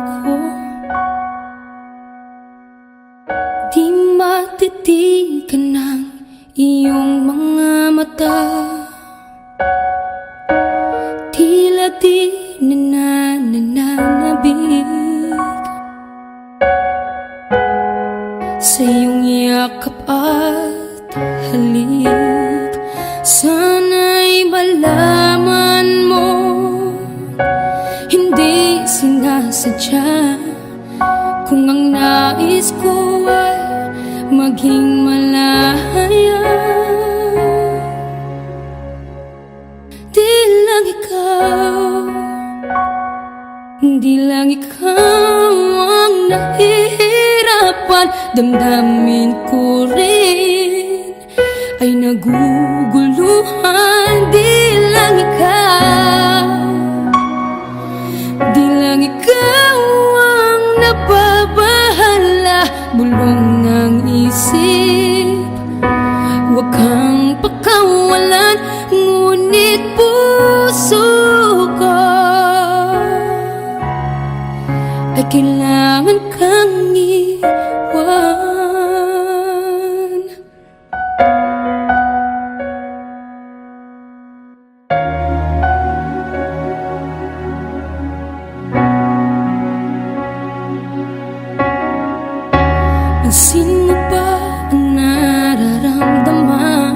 ko. Di matitigan ng iyong mga mata, tila di nananabig sa iyong yakap at halik. Sana'y malaman mo, hindi sinasadya, kung ang nais ko ay maging malaya. Di lang ikaw, di lang ikaw ang nahihirapan. Damdamin ko rin ay naguguluhan. Di lang ikaw, di lang ikaw ang nababahala. Bulong ng isip, huwag kang pakawalan, ngunit puso ko ay kailangan kang iwan. Pansin mo ba ang nararamdaman?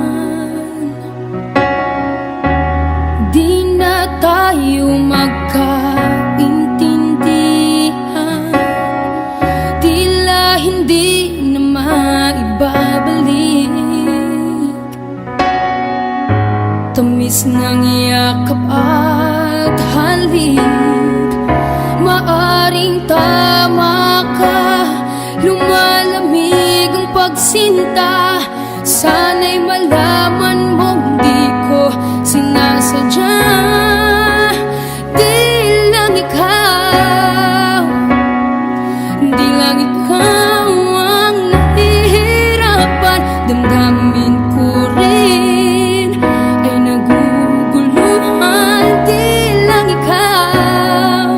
Di na tayo magkaintindihan, tila hindi na maibabalik. Tamis ng yakap at halik, maaring tama ka. Lumalamig ang pagsinta, sana'y malaman mong di ko sinasadya. Di lang ikaw, di lang ikaw ang nahihirapan. Damdamin ko rin ay naguguluhan. Di lang ikaw,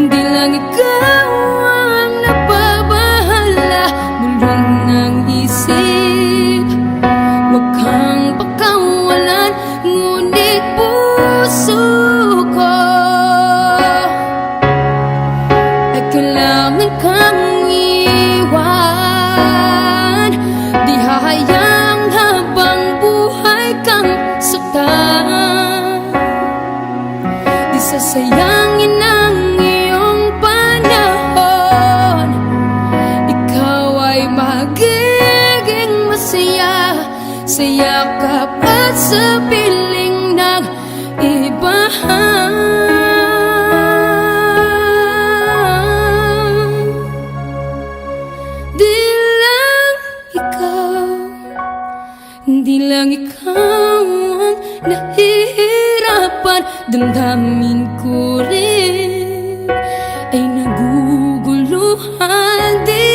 di lang ikaw ang nababahala. Bulong ng isip, huwag kang pakawalan, ngunit puso ko ay kailangan kang iwan. Di hahayang habang buhay kang saktan, di sasayangin ang iyong panahon. Ikaw ay magiging masaya sa yakap at sa piling ng iba. Di lang ikaw, di lang ikaw ang nahihirapan. Damdamin ko rin ay naguguluhan. Di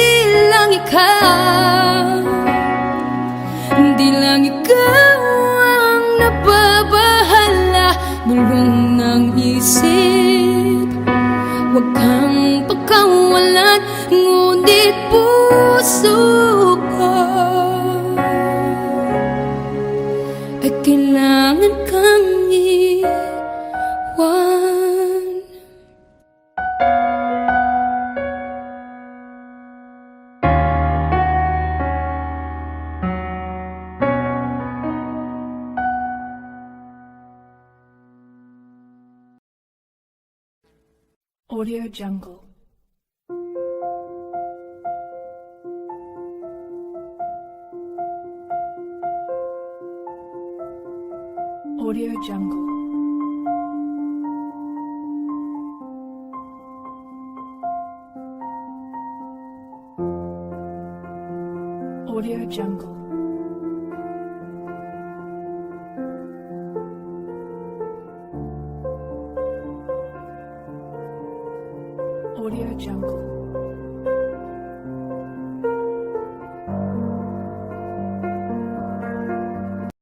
lang ikaw, di lang ikaw ang nababahala. Bulong ng isip, huwag kang pakawalan, ngunit puso ko ay kailangan kang iwan. Audio Jungle. Audio Jungle. Audio Jungle. Audio Jungle.